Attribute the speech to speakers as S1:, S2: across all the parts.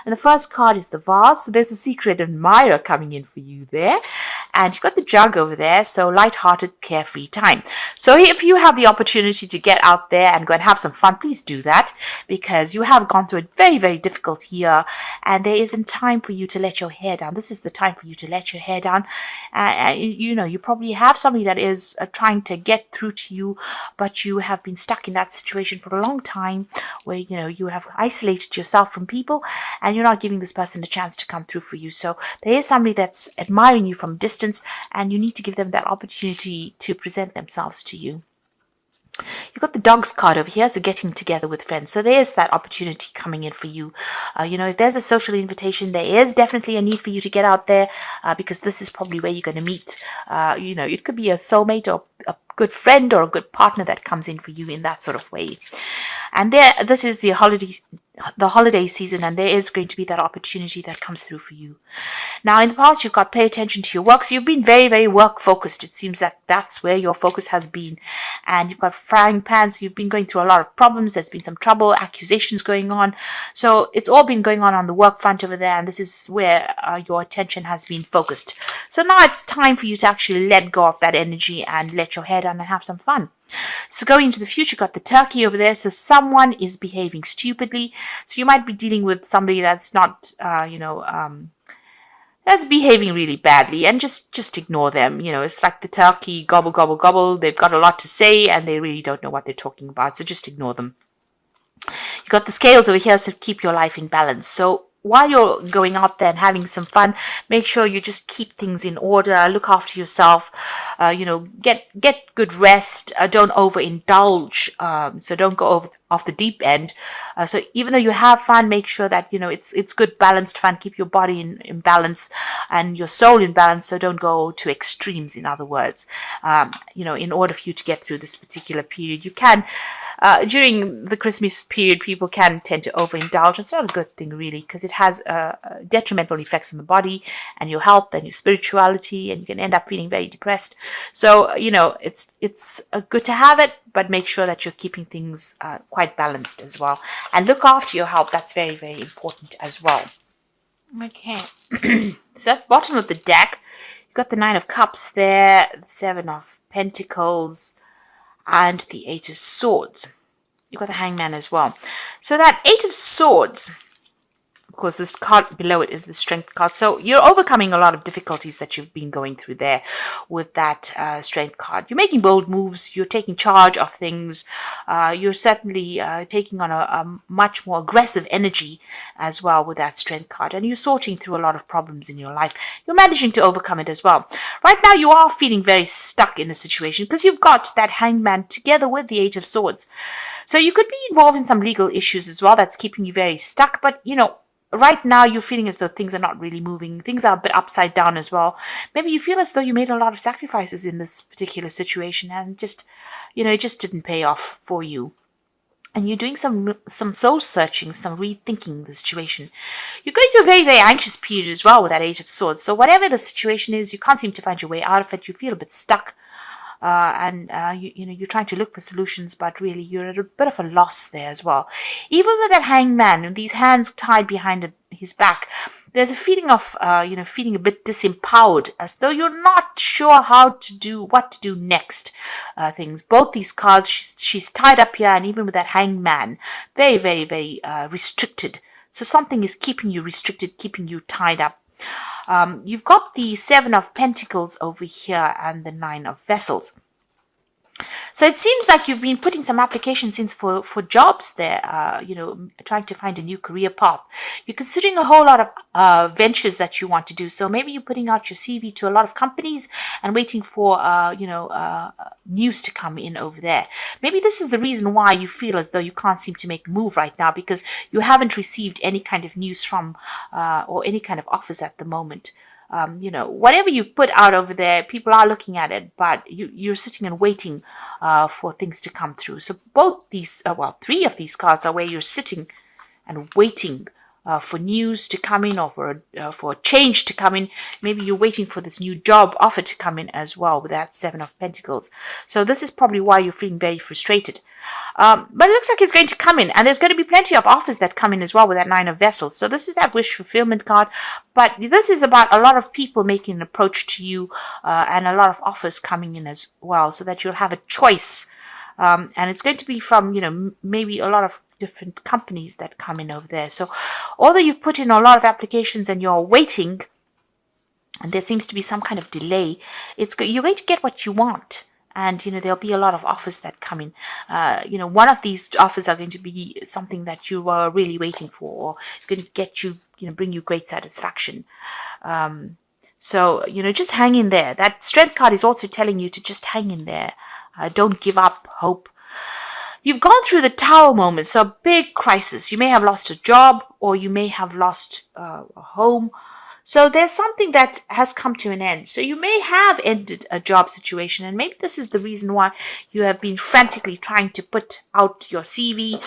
S1: And the first card is the vase. So there's a secret admirer coming in for you there. And you've got the jug over there, so light-hearted, carefree time. So if you have the opportunity to get out there and go and have some fun, please do that, because you have gone through a very, very difficult year, and there isn't time for you to let your hair down. This is the time for you to let your hair down. You probably have somebody that is trying to get through to you, but you have been stuck in that situation for a long time where, you have isolated yourself from people and you're not giving this person a chance to come through for you. So there is somebody that's admiring you from a distance, and you need to give them that opportunity to present themselves to you. You've got the dogs card over here, so getting together with friends. So there's that opportunity coming in for you. If there's a social invitation, there is definitely a need for you to get out there, because this is probably where you're going to meet. It could be a soulmate or a good friend or a good partner that comes in for you in that sort of way. And this is the holiday season, and there is going to be that opportunity that comes through for you. Now, in the past, you've got pay attention to your work. So you've been very, very work focused. It seems that that's where your focus has been. And you've got frying pans. So you've been going through a lot of problems. There's been some trouble, accusations going on. So it's all been going on the work front over there. And this is where your attention has been focused. So now it's time for you to actually let go of that energy and let your hair down and have some fun. So going into the future, got the turkey over there. So someone is behaving stupidly. So you might be dealing with somebody that's not, that's behaving really badly, and just ignore them. It's like the turkey, gobble, gobble, gobble. They've got a lot to say and they really don't know what they're talking about. So just ignore them. You got the scales over here, so keep your life in balance. So while you're going out there and having some fun, make sure you just keep things in order, look after yourself, get good rest, don't overindulge, so don't go off the deep end. So even though you have fun, make sure that, it's good balanced fun, keep your body in balance and your soul in balance, so don't go to extremes, in other words. In order for you to get through this particular period, you can, during the Christmas period, people can tend to overindulge. It's not a good thing, really, because it has detrimental effects on the body and your health and your spirituality, and you can end up feeling very depressed. So, it's good to have it, but make sure that you're keeping things quite balanced as well. And look after your health. That's very, very important as well. Okay. So at the bottom of the deck, you've got the 9 of Cups there, the 7 of Pentacles, and the 8 of Swords. You've got the Hangman as well. So that 8 of Swords, of course, this card below it is the Strength card. So you're overcoming a lot of difficulties that you've been going through there with that Strength card. You're making bold moves. You're taking charge of things. You're certainly taking on a much more aggressive energy as well with that Strength card. And you're sorting through a lot of problems in your life. You're managing to overcome it as well. Right now, you are feeling very stuck in a situation because you've got that Hangman together with the 8 of Swords. So you could be involved in some legal issues as well. That's keeping you very stuck. But, right now, you're feeling as though things are not really moving. Things are a bit upside down as well. Maybe you feel as though you made a lot of sacrifices in this particular situation and it just didn't pay off for you. And you're doing some soul searching, some rethinking the situation. You're going through a very, very anxious period as well with that 8 of Swords. So whatever the situation is, you can't seem to find your way out of it. You feel a bit stuck. You're trying to look for solutions, but really you're at a bit of a loss there as well. Even with that Hangman and these hands tied behind his back, there's a feeling of, feeling a bit disempowered, as though you're not sure what to do next. Things. Both these cards, she's tied up here, and even with that Hangman, very, very, very restricted. So something is keeping you restricted, keeping you tied up. You've got the 7 of Pentacles over here and the 9 of Vessels. So it seems like you've been putting some applications in for jobs there, trying to find a new career path. You're considering a whole lot of ventures that you want to do. So maybe you're putting out your CV to a lot of companies and waiting for, news to come in over there. Maybe this is the reason why you feel as though you can't seem to make a move right now, because you haven't received any kind of news from or any kind of offers at the moment. Whatever you've put out over there, people are looking at it, but you're sitting and waiting for things to come through. So both these, 3 of these cards are where you're sitting and waiting for news to come in, or for a change to come in. Maybe you're waiting for this new job offer to come in as well with that Seven of Pentacles. So this is probably why you're feeling very frustrated. But it looks like it's going to come in, and there's going to be plenty of offers that come in as well with that Nine of Vessels. So this is that wish fulfillment card, but this is about a lot of people making an approach to you, and a lot of offers coming in as well, so that you'll have a choice. And it's going to be from, maybe a lot of different companies that come in over there. So although you've put in a lot of applications and you're waiting, and there seems to be some kind of delay, you're going to get what you want. And, there'll be a lot of offers that come in. One of these offers are going to be something that you were really waiting for, or it's going to get you, bring you great satisfaction. So, just hang in there. That Strength card is also telling you to just hang in there. Don't give up hope. You've gone through the Tower moment, so a big crisis. You may have lost a job, or you may have lost a home. So there's something that has come to an end. So you may have ended a job situation, and maybe this is the reason why you have been frantically trying to put out your CV,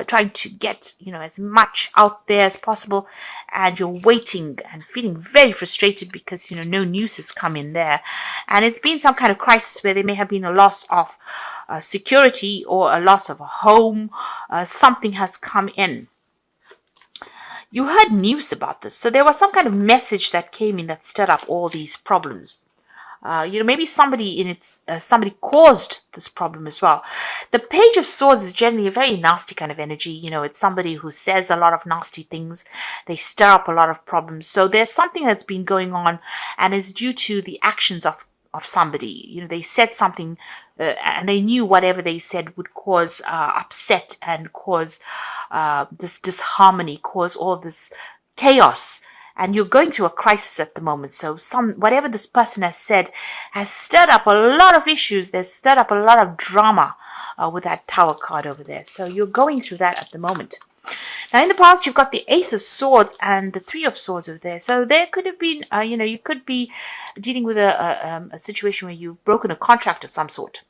S1: trying to get, as much out there as possible, and you're waiting and feeling very frustrated because, no news has come in there. And it's been some kind of crisis where there may have been a loss of security or a loss of a home. Something has come in. You heard news about this, so there was some kind of message that came in that stirred up all these problems. Maybe somebody caused this problem as well. The Page of Swords is generally a very nasty kind of energy. It's somebody who says a lot of nasty things. They stir up a lot of problems. So there's something that's been going on, and it's due to the actions of somebody. They said something, and they knew whatever they said would cause upset and cause this disharmony, cause all this chaos. And you're going through a crisis at the moment. So whatever this person has said has stirred up a lot of issues. There's stirred up a lot of drama with that Tower card over there. So you're going through that at the moment. Now, in the past, you've got the Ace of Swords and the Three of Swords over there. So there could have been, you could be dealing with a situation where you've broken a contract of some sort.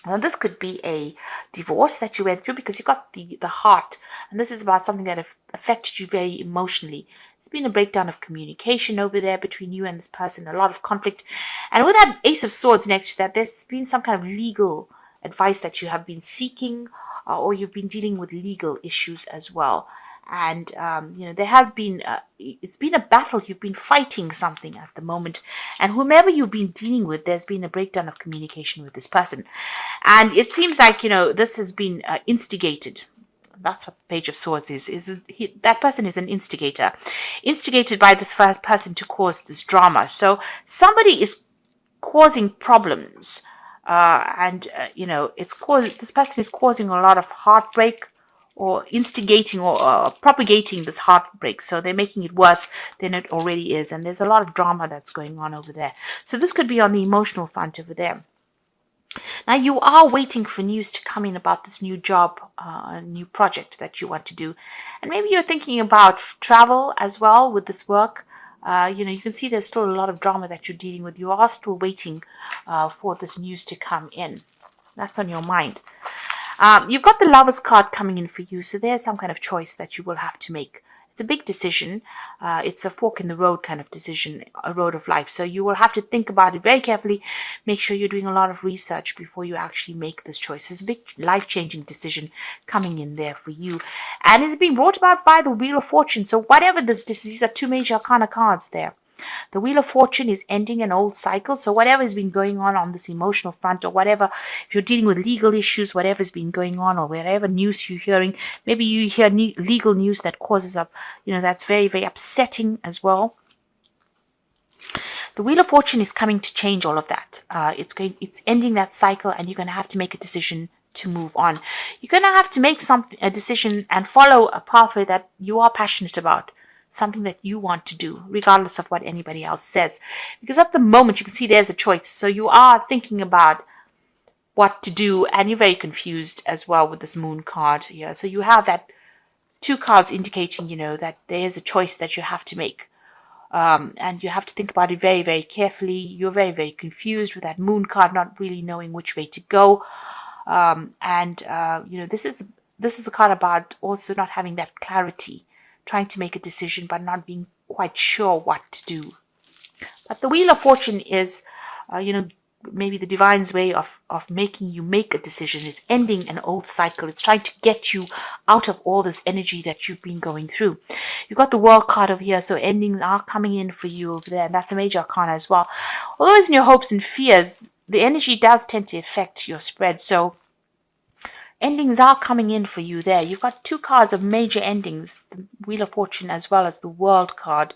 S1: Now, this could be a divorce that you went through because you got the heart. And this is about something that affected you very emotionally. It's been a breakdown of communication over there between you and this person, a lot of conflict. And with that Ace of Swords next to that, there's been some kind of legal advice that you have been seeking, or you've been dealing with legal issues as well. And, there has been, it's been a battle. You've been fighting something at the moment. And whomever you've been dealing with, there's been a breakdown of communication with this person. And it seems like, this has been instigated. That's what the Page of Swords is. That person is an instigator. Instigated by this first person to cause this drama. So somebody is causing problems. This person is causing a lot of heartbreak, or instigating or propagating this heartbreak. So they're making it worse than it already is. And there's a lot of drama that's going on over there. So this could be on the emotional front over there. Now, you are waiting for news to come in about this new job, new project that you want to do. And maybe you're thinking about travel as well with this work. You can see there's still a lot of drama that you're dealing with. You are still waiting for this news to come in. That's on your mind. You've got the Lovers card coming in for you, so there's some kind of choice that you will have to make. It's a big decision. It's a fork in the road kind of decision, a road of life. So you will have to think about it very carefully. Make sure you're doing a lot of research before you actually make this choice. It's a big life-changing decision coming in there for you. And it's being brought about by the Wheel of Fortune. So whatever these are two major arcana cards there. The Wheel of Fortune is ending an old cycle. So whatever has been going on this emotional front, or whatever, if you're dealing with legal issues, whatever's been going on, or whatever news you're hearing, maybe you hear legal news that causes up, that's very, very upsetting as well. The Wheel of Fortune is coming to change all of that. It's ending that cycle, and you're going to have to make a decision to move on. You're going to have to make a decision and follow a pathway that you are passionate about. Something that you want to do, regardless of what anybody else says. Because at the moment, you can see there's a choice. So you are thinking about what to do, and you're very confused as well with this Moon card here. So you have that two cards indicating, that there's a choice that you have to make. And you have to think about it very, very carefully. You're very, very confused with that Moon card, not really knowing which way to go. This is a card about also not having that clarity trying to make a decision but not being quite sure what to do. But the Wheel of Fortune is, maybe the divine's way of making you make a decision. It's ending an old cycle. It's trying to get you out of all this energy that you've been going through. You've got the World card over here, so endings are coming in for you over there, and that's a major arcana as well. Although it's in your hopes and fears, the energy does tend to affect your spread, so endings are coming in for you there. You've got 2 cards of major endings, the Wheel of Fortune as well as the World card.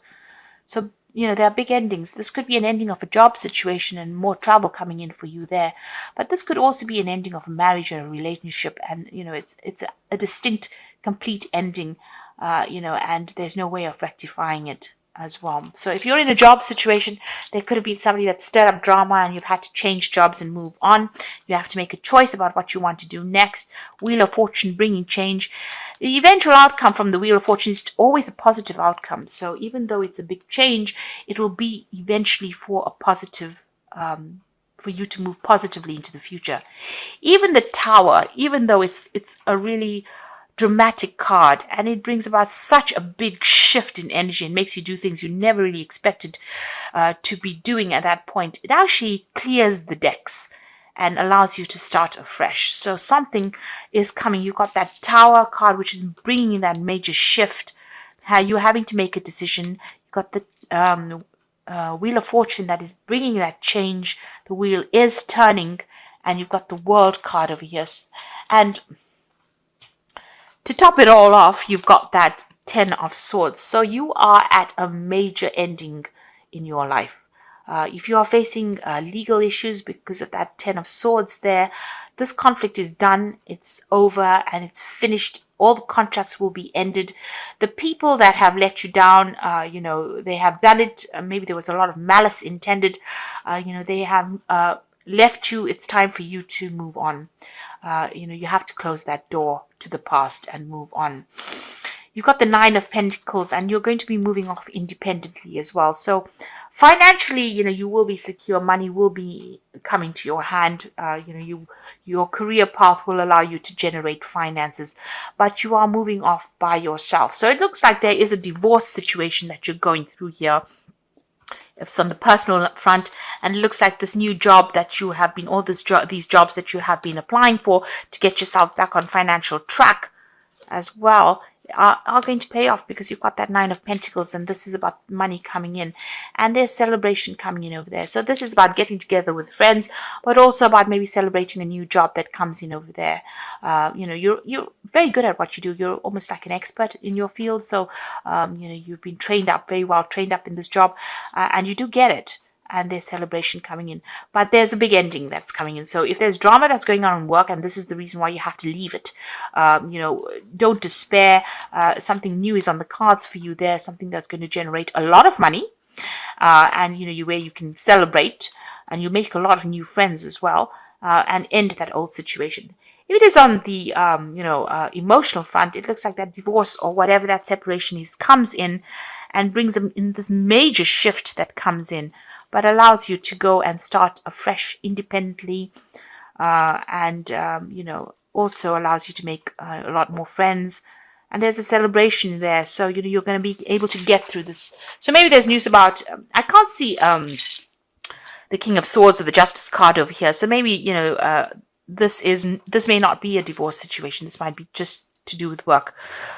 S1: So there are big endings. This could be an ending of a job situation and more travel coming in for you there. But this could also be an ending of a marriage or a relationship. And, it's a distinct, complete ending, and there's no way of rectifying it as well. So if you're in a job situation, there could have been somebody that stirred up drama and you've had to change jobs and move on. You have to make a choice about what you want to do next. Wheel of Fortune bringing change. The eventual outcome from the Wheel of Fortune is always a positive outcome. So even though it's a big change, it will be eventually for a positive, for you to move positively into the future. Even the Tower, even though it's a really dramatic card, and it brings about such a big shift in energy and makes you do things you never really expected to be doing at that point. It actually clears the decks and allows you to start afresh. So something is coming. You've got that Tower card, which is bringing in that major shift. You're having to make a decision. You've got the Wheel of Fortune that is bringing that change. The wheel is turning, and you've got the World card over here. And to top it all off, you've got that 10 of Swords. So you are at a major ending in your life. If you are facing legal issues because of that 10 of Swords there, this conflict is done, it's over, and it's finished. All the contracts will be ended. The people that have let you down, they have done it. Maybe there was a lot of malice intended. They have left you. It's time for you to move on. You have to close that door to the past and move on. You've got the 9 of Pentacles, and you're going to be moving off independently as well. So financially, you will be secure. Money will be coming to your hand. Your career path will allow you to generate finances, but you are moving off by yourself. So it looks like there is a divorce situation that you're going through here. It's on the personal front, and it looks like this new job that you have been, all these jobs that you have been applying for to get yourself back on financial track as well, are going to pay off, because you've got that 9 of Pentacles, and this is about money coming in, and there's celebration coming in over there. So this is about getting together with friends, but also about maybe celebrating a new job that comes in over there. You're very good at what you do. You're almost like an expert in your field. So you've been trained up, very well trained up in this job, and you do get it. And there's celebration coming in, but there's a big ending that's coming in. So if there's drama that's going on in work, and this is the reason why you have to leave it, don't despair. Something new is on the cards for you there, something that's going to generate a lot of money, and where you can celebrate, and you make a lot of new friends as well, and end that old situation. If it is on the emotional front, it looks like that divorce or whatever that separation is comes in and brings them in this major shift that comes in, but allows you to go and start afresh independently, and also allows you to make a lot more friends. And there's a celebration there, so you're going to be able to get through this. So maybe there's news about I can't see the King of Swords or the Justice card over here. So maybe this may not be a divorce situation. This might be just to do with work.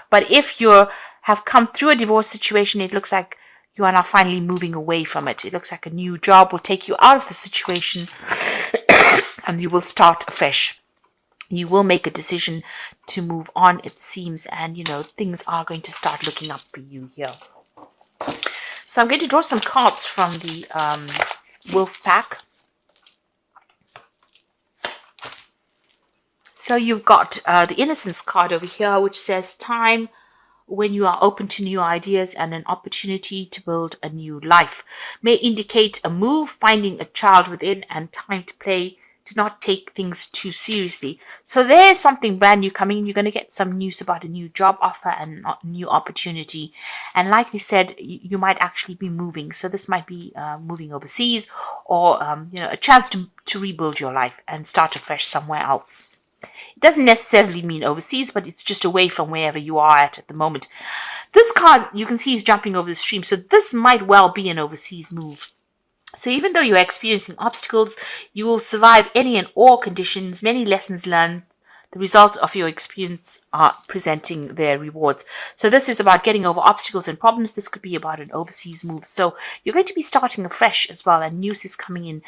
S1: But if you have come through a divorce situation, it looks like you are now finally moving away from it. It looks like a new job will take you out of the situation and you will start afresh. You will make a decision to move on, it seems, and things are going to start looking up for you here. So I'm going to draw some cards from the Wolf Pack. So you've got the Innocence card over here, which says time when you are open to new ideas and an opportunity to build a new life. May indicate a move, finding a child within, and time to play, to not take things too seriously. So there's something brand new coming. You're going to get some news about a new job offer and a new opportunity. And like we said, you might actually be moving. So this might be moving overseas, or a chance to rebuild your life and start afresh somewhere else. It doesn't necessarily mean overseas, but it's just away from wherever you are at the moment. This card, you can see, is jumping over the stream. So this might well be an overseas move. So even though you're experiencing obstacles, you will survive any and all conditions, many lessons learned. The results of your experience are presenting their rewards. So this is about getting over obstacles and problems. This could be about an overseas move. So you're going to be starting afresh as well. And news is coming in,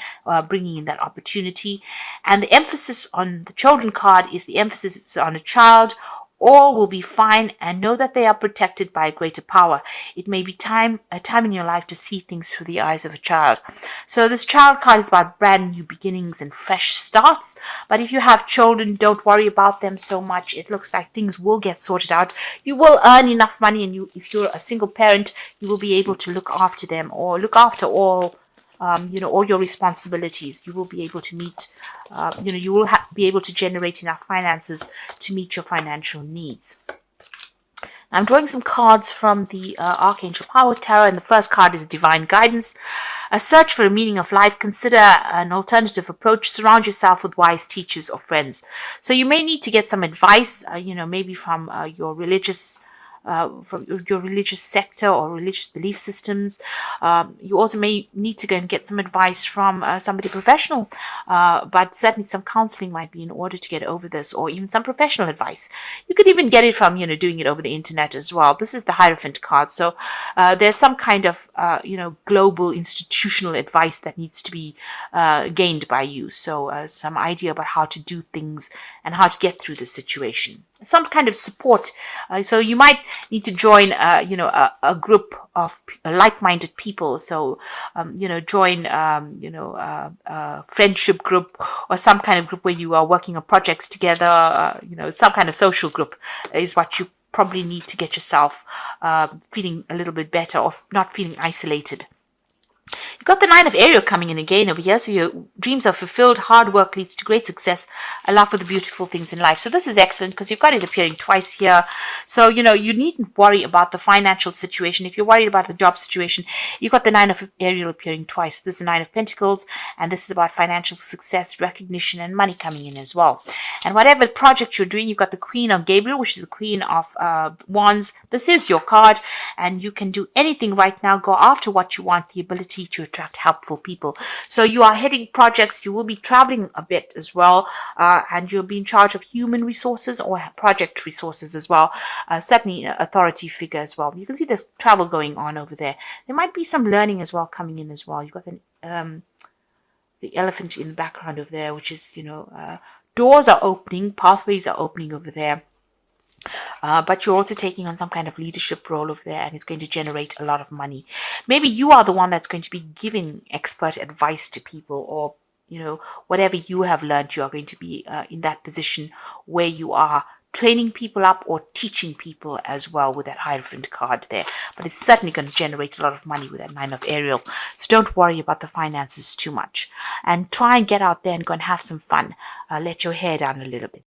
S1: bringing in that opportunity. And the emphasis on the children card is the emphasis on a child. All will be fine, and know that they are protected by a greater power. It may be a time in your life to see things through the eyes of a child. So this child card is about brand new beginnings and fresh starts. But if you have children, don't worry about them so much. It looks like things will get sorted out. You will earn enough money, and if you're a single parent, you will be able to look after them or look after all your responsibilities. You will be able to meet, you will be able to generate enough finances to meet your financial needs. I'm drawing some cards from the Archangel Power Tarot, and the first card is Divine Guidance. A search for a meaning of life. Consider an alternative approach. Surround yourself with wise teachers or friends. So you may need to get some advice, maybe from your religious sector or religious belief systems. You also may need to go and get some advice from somebody professional, but certainly some counseling might be in order to get over this, or even some professional advice. You could even get it from, doing it over the internet as well. This is the Hierophant card. So there's some kind of, global institutional advice that needs to be gained by you. So some idea about how to do things and how to get through the situation. Some kind of support. So you might need to join, a group of like-minded people. So, join, a friendship group or some kind of group where you are working on projects together. Some kind of social group is what you probably need to get yourself feeling a little bit better or not feeling isolated. You've got the Nine of Ariel coming in again over here. So your dreams are fulfilled. Hard work leads to great success. A love for the beautiful things in life. So this is excellent because you've got it appearing twice here. So, you needn't worry about the financial situation. If you're worried about the job situation, you've got the Nine of Ariel appearing twice. This is the Nine of Pentacles, and this is about financial success, recognition, and money coming in as well. And whatever project you're doing, you've got the Queen of Gabriel, which is the Queen of Wands. This is your card, and you can do anything right now. Go after what you want, the ability to attract helpful people. So you are heading projects. You will be traveling a bit as well, and you'll be in charge of human resources or project resources as well. Certainly an authority figure as well. You can see there's travel going on over there. There might be some learning as well coming in as well. You've got the elephant in the background over there, which is, doors are opening, pathways are opening over there. But you're also taking on some kind of leadership role over there, and it's going to generate a lot of money. Maybe you are the one that's going to be giving expert advice to people, or whatever you have learned, you are going to be in that position where you are training people up or teaching people as well with that Hierophant card there. But it's certainly going to generate a lot of money with that Nine of Ariel. So don't worry about the finances too much, and try and get out there and go and have some fun. Let your hair down a little bit.